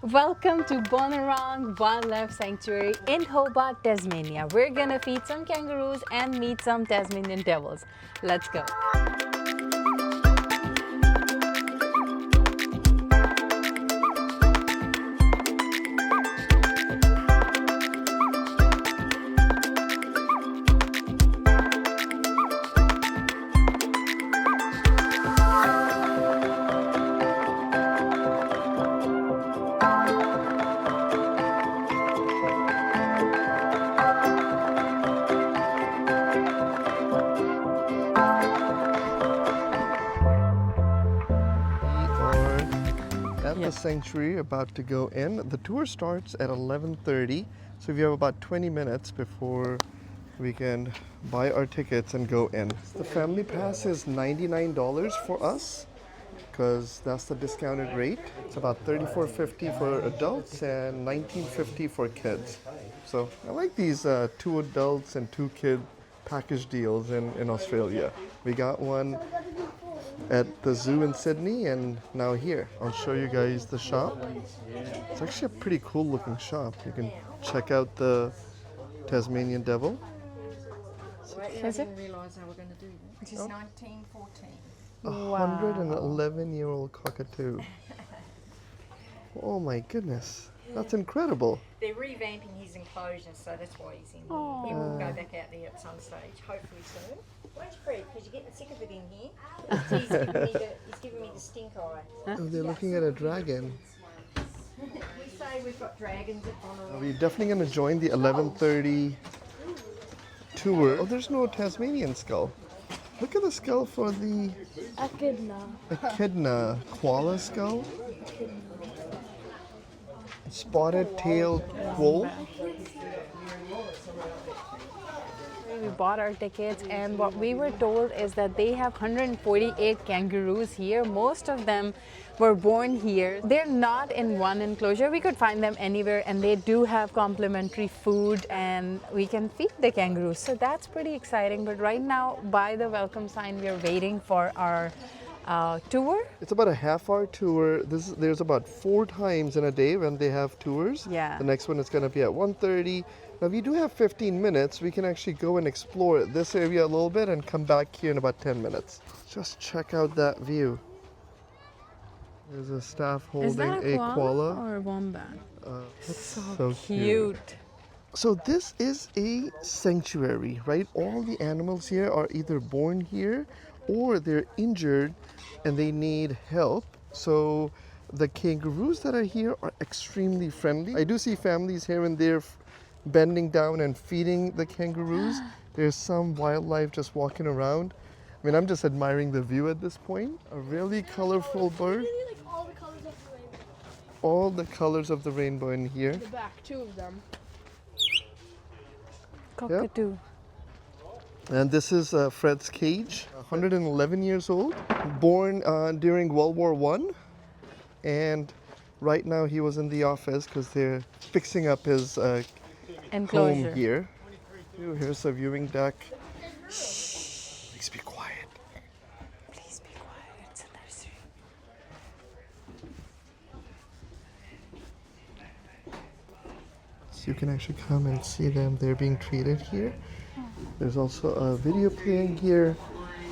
Welcome to Bonorong Wildlife Sanctuary in Hobart, Tasmania. We're gonna feed some kangaroos and meet some Tasmanian devils. Let's go. The sanctuary about to go in. The tour starts at 11:30, so we have about 20 minutes before we can buy our tickets and go in. The family pass is $99 for us because that's the discounted rate. It's about $34.50 for adults and $19.50 for kids. So I like these 2 adults and 2 kid package deals in Australia. We got one at the zoo in Sydney and now here. I'll show you guys the shop. It's actually a pretty cool looking shop. You can check out the Tasmanian devil. I didn't realise they were going to do that. Which is 1914. A 111-year-old cockatoo. Oh my goodness. That's incredible. They're revamping his enclosure, so that's why he's in here. He will go back out there at some stage, hopefully soon. Won't you, Fred? Because you're getting sick of it in here. He's giving me the stink eye. Oh, they're looking at a dragon. We say we've got dragons at Bonorong. We're definitely going to join the 11:30 tour. Oh, there's no Tasmanian skull. Look at the skull for the echidna koala skull. Spotted-tailed quoll. We bought our tickets, and what we were told is that they have 148 kangaroos here. Most of them were born here. They're not in one enclosure. We could find them anywhere, and they do have complimentary food and we can feed the kangaroos. So that's pretty exciting. But right now, by the welcome sign, we're waiting for our tour. It's about a half-hour tour. There's about 4 times in a day when they have tours. Yeah. The next one is going to be at 1:30. Now we do have 15 minutes. We can actually go and explore this area a little bit and come back here in about 10 minutes. Just check out that view. There's a staff holding Is that a koala. or a wombat? So Cute. So this is a sanctuary, right? All the animals here are either born here or they're injured and they need help. So the kangaroos that are here are extremely friendly. I do see families here and there bending down and feeding the kangaroos. There's some wildlife just walking around. I mean, I'm just admiring the view at this point. A really colorful bird. Really like all the colors of the rainbow. All the colors of the rainbow in here. The back, 2 of them. Cockatoo. And this is Fred's cage, 111 years old, born during World War I. And right now he was in the office because they're fixing up his Enclosure. home here. Here's a viewing deck. Shh, please be quiet. Please be quiet. It's a nursery. So you can actually come and see them. They're being treated here. There's also a video playing here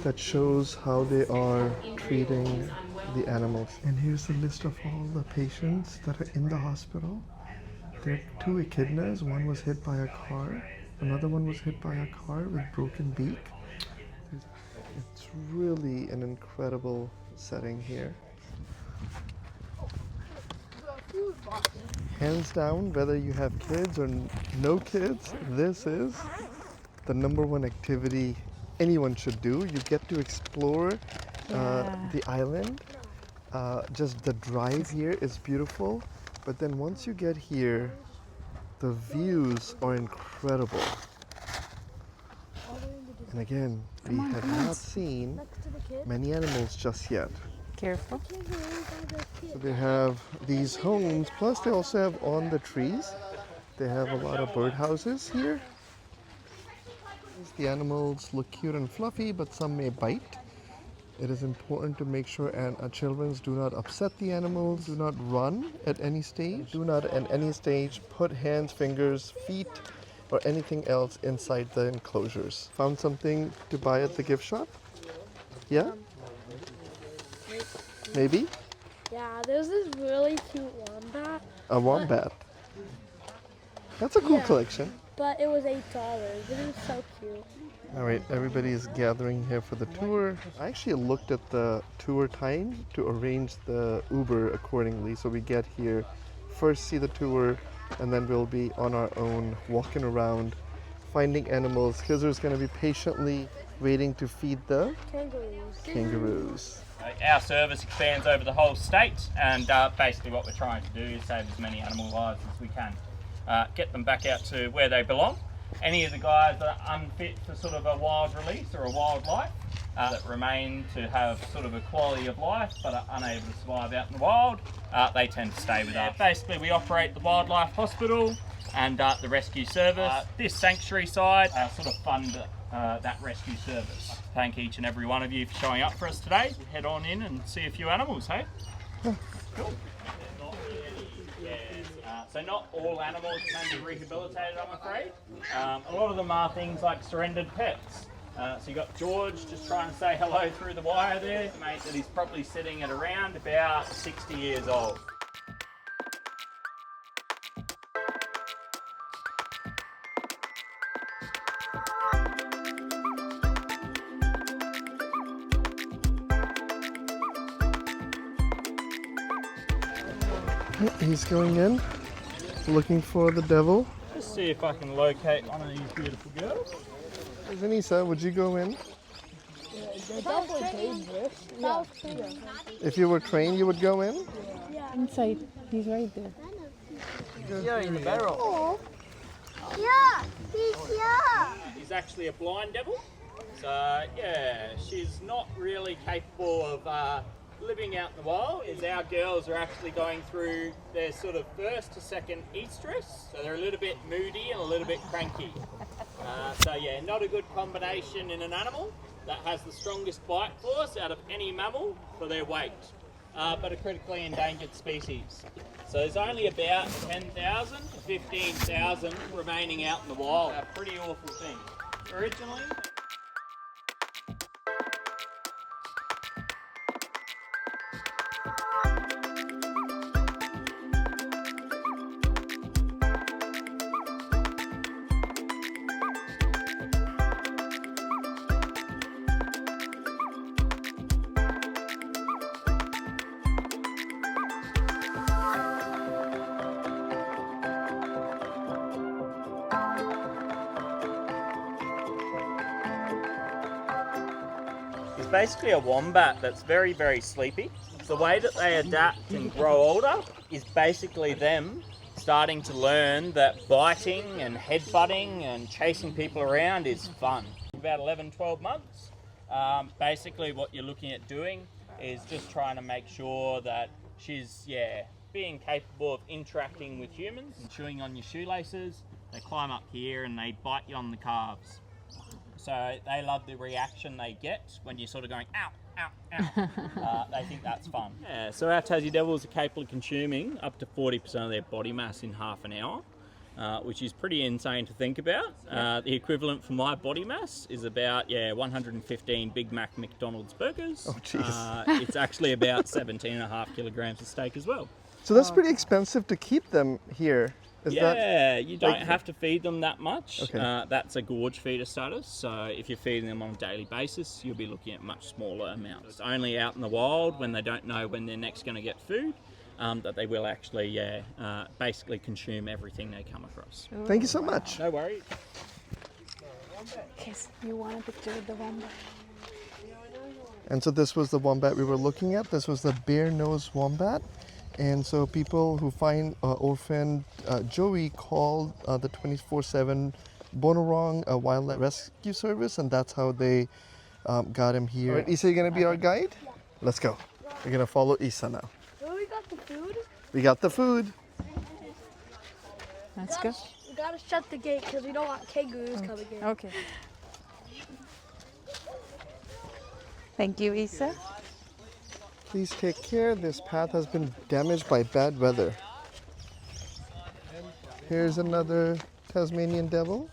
that shows how they are treating the animals. And here's a list of all the patients that are in the hospital. There are 2 echidnas. One was hit by a car. Another one was hit by a car with broken beak. It's really an incredible setting here. Hands down, whether you have kids or no kids, this is the #1 activity anyone should do. You get to explore the island. Just the drive here is beautiful, but then once you get here, the views are incredible. And again, we have not seen many animals just yet. Careful. So they have these homes, plus they also have on the trees. They have a lot of birdhouses here. The animals look cute and fluffy, but some may bite. It is important to make sure children do not upset the animals, do not run at any stage, do not at any stage put hands, fingers, feet, or anything else inside the enclosures. Found something to buy at the gift shop? Yeah? Maybe? Yeah, there's this really cute wombat, A wombat. That's a cool Yeah. collection. but it was $8. It was so cute. All right, everybody is gathering here for the tour. I actually looked at the tour time to arrange the Uber accordingly. So we get here, first see the tour, and then we'll be on our own, walking around, finding animals. Khizr's going to be patiently waiting to feed the kangaroos. Our service expands over the whole state, and basically what we're trying to do is save as many animal lives as we can. Get them back out to where they belong. Any of the guys that are unfit for sort of a wild release or a wildlife that remain to have sort of a quality of life but are unable to survive out in the wild, they tend to stay with us. Basically, we operate the wildlife hospital and the rescue service. This sanctuary side sort of fund that rescue service. Thank each and every one of you for showing up for us today. Head on in and see a few animals, hey? Cool. So not all animals can be rehabilitated, I'm afraid. A lot of them are things like surrendered pets. So you've got George just trying to say hello through the wire there. Mate, that he's probably sitting at around about 60 years old. He's going in, looking for the devil. Just see if I can locate one of these beautiful girls. Vanessa, would you go in? If you were trained, you would go in? Inside. He's right there. Yeah, in the barrel. Yeah, he's here. She's actually a blind devil. So yeah, she's not really capable of living out in the wild. As our girls are actually going through their sort of first to second estrus, so they're a little bit moody and a little bit cranky. So yeah, not a good combination in an animal that has the strongest bite force out of any mammal for their weight, but a critically endangered species. So there's only about 10,000 to 15,000 remaining out in the wild. A pretty awful thing. Originally, it's basically a wombat that's very, very sleepy. The way that they adapt and grow older is basically them starting to learn that biting and headbutting and chasing people around is fun. About 11, 12 months, basically what you're looking at doing is just trying to make sure that she's, being capable of interacting with humans and chewing on your shoelaces. They climb up here and they bite you on the calves. So they love the reaction they get when you're sort of going, ow, ow, ow. They think that's fun. Yeah, so our Tassie Devils are capable of consuming up to 40% of their body mass in half an hour, which is pretty insane to think about. The equivalent for my body mass is about, 115 Big Mac McDonald's burgers. Oh, jeez. It's actually about 17.5 kilograms of steak as well. So that's pretty expensive to keep them here. Is that You don't have to feed them that much. Okay. That's a gorge feeder status. So if you're feeding them on a daily basis, you'll be looking at much smaller amounts. It's only out in the wild when they don't know when they're next going to get food that they will actually, basically consume everything they come across. Thank you so much. No worries. Yes, you want a picture of the wombat? And so this was the wombat we were looking at. This was the bare-nosed wombat. And so people who find orphaned Joey call the 24/7 Bonorong Wildlife Rescue Service, and that's how they got him here. All right, Isa, you gonna be our guide? Let's go. We're gonna follow Isa now. Oh, we got the food. We got the food. Let's go. We gotta shut the gate because we don't want kangaroos coming in. Okay. Thank you, Isa. Please take care. This path has been damaged by bad weather. Here's another Tasmanian devil.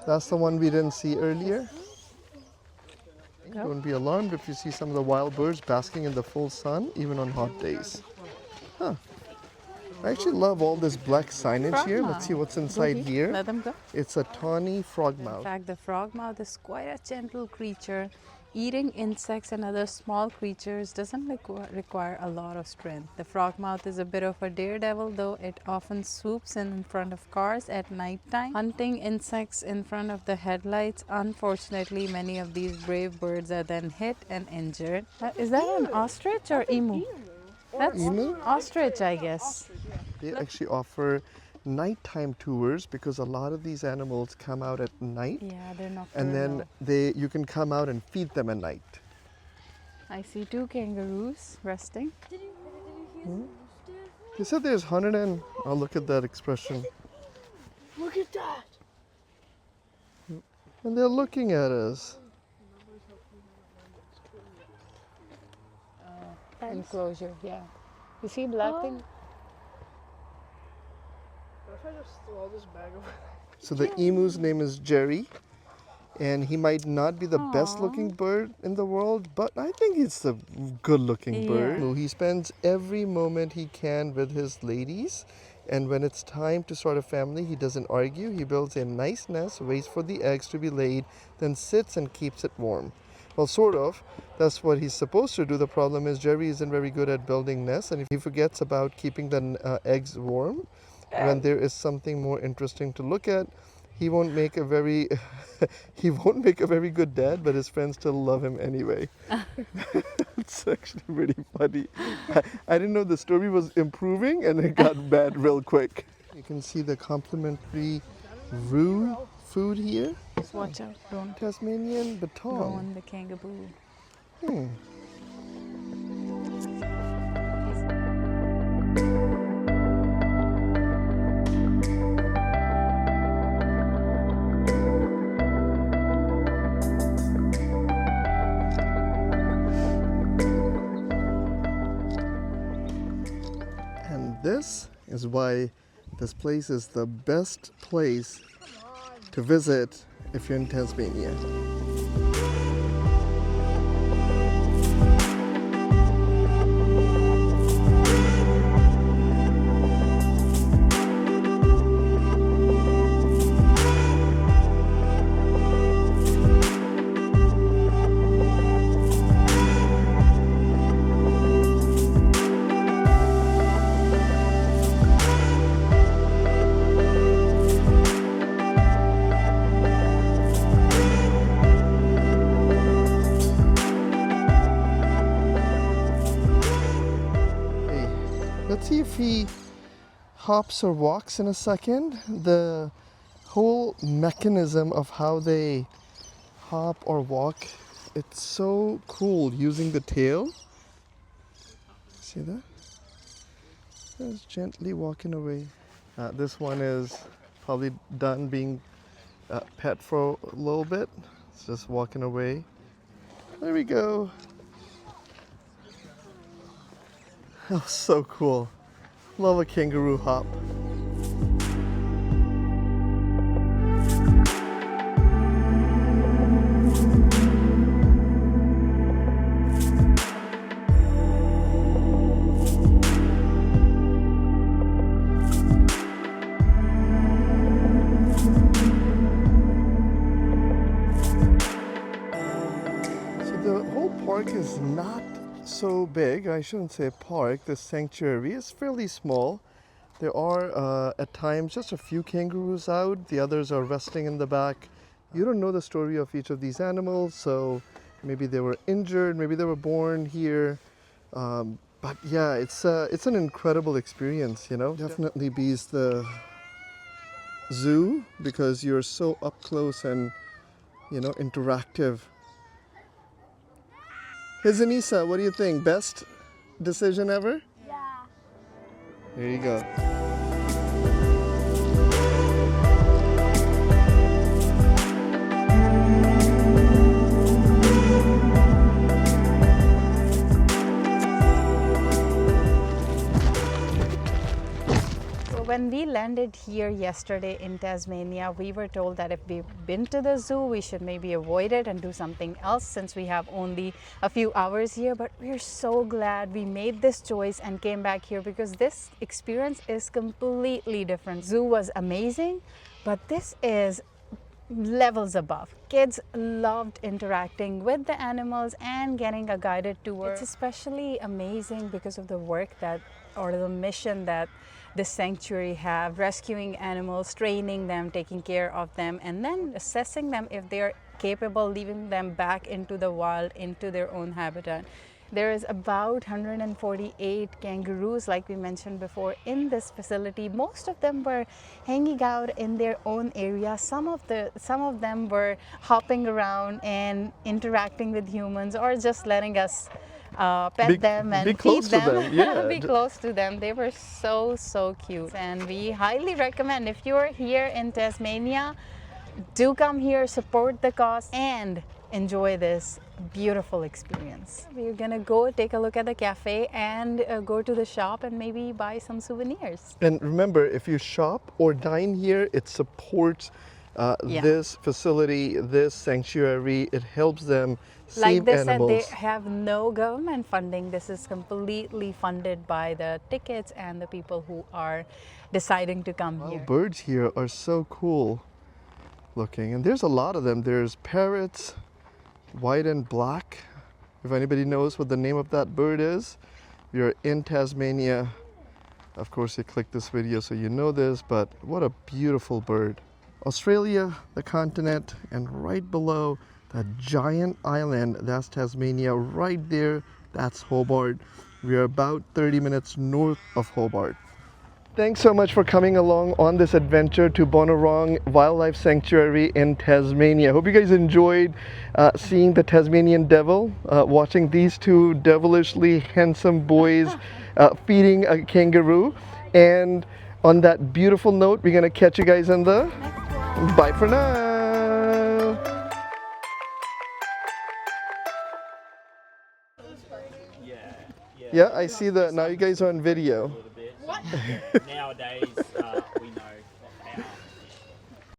That's the one we didn't see earlier. Don't be alarmed if you see some of the wild birds basking in the full sun, even on hot days. Huh. I actually love all this black signage here. Let's see what's inside here. Let them go. It's a tawny In frogmouth. fact, the frogmouth is quite a gentle creature. Eating insects and other small creatures doesn't require a lot of strength. The frogmouth is a bit of a daredevil, though it often swoops in front of cars at night time, hunting insects in front of the headlights. Unfortunately, many of these brave birds are then hit and injured. Is that an ostrich or emu? That's Emu? ostrich, I guess. They actually offer nighttime tours because a lot of these animals come out at night, Yeah, they're nocturnal. and then you can come out and feed them at night. I see 2 kangaroos resting. They said there's 100 and oh, look at that expression. Look at that. And they're looking at us. Enclosure, yeah. You see black thing? So the emu's name is Jerry, and he might not be the best looking bird in the world, but I think he's a good looking bird. Yeah. He spends every moment he can with his ladies, and when it's time to start a family, he doesn't argue. He builds a nice nest, waits for the eggs to be laid, then sits and keeps it warm. Well, sort of. That's what he's supposed to do. The problem is Jerry isn't very good at building nests, and if he forgets about keeping the eggs warm, when there is something more interesting to look at, he won't make a very he won't make a very good dad, but his friends still love him anyway. It's actually pretty funny. I didn't know the story was improving, and it got bad real quick. You can see the complimentary roux food here. Just watch out, don't Tasmanian go baton. on the kangaroo. And this is why this place is the best place to visit if you're in Tasmania. Let's see if he hops or walks in a second. The whole mechanism of how they hop or walk, it's so cool using the tail. See that? Just gently walking away. This one is probably done being pet for a little bit. It's just walking away. There we go. Oh, so cool. Love a kangaroo hop. So the whole park is not so big. I shouldn't say park. The sanctuary is fairly small. There are at times just a few kangaroos out. The others are resting in the back. You don't know the story of each of these animals, so maybe they were injured, maybe they were born here. But yeah, it's an incredible experience, you know. Definitely beats the zoo because you're so up close and, you know, interactive. Hey Zanisa, what do you think? Best decision ever? Yeah. There you go. when we landed here yesterday in Tasmania, we were told that if we've been to the zoo, we should maybe avoid it and do something else since we have only a few hours here. But we're so glad we made this choice and came back here because this experience is completely different. Zoo was amazing, but this is levels above. Kids loved interacting with the animals and getting a guided tour. It's especially amazing because of the work that, or the mission that the sanctuary have, rescuing animals, training them, taking care of them, and then assessing them if they're capable, leaving them back into the wild, into their own habitat. There is about 148 kangaroos, like we mentioned before, in this facility. Most of them were hanging out in their own area. Some of them were hopping around and interacting with humans, or just letting us pet them and be feed close to them. them, yeah. Be close to them. They were so cute, and we highly recommend, if you're here in Tasmania, do come here, support the cause, and enjoy this beautiful experience. We're gonna go take a look at the cafe and go to the shop and maybe buy some souvenirs. And remember, if you shop or dine here, it supports this facility, this sanctuary. It helps them save Like they said, animals. they have no government funding. This is completely funded by the tickets and the people who are deciding to come here. Birds here are so cool looking, and there's a lot of them. There's parrots, white and black. If anybody knows what the name of that bird is, we are in Tasmania. Of course, you click this video so you know this, but what a beautiful bird. Australia, the continent, and right below that giant island, that's Tasmania. Right there, that's Hobart. We are about 30 minutes north of Hobart. Thanks so much for coming along on this adventure to Bonorong Wildlife Sanctuary in Tasmania. Hope you guys enjoyed seeing the Tasmanian devil, watching these two devilishly handsome boys feeding a kangaroo. And on that beautiful note, we're gonna catch you guys in the next one. Bye for now. Yeah, I see that now. You guys are on video. Nowadays,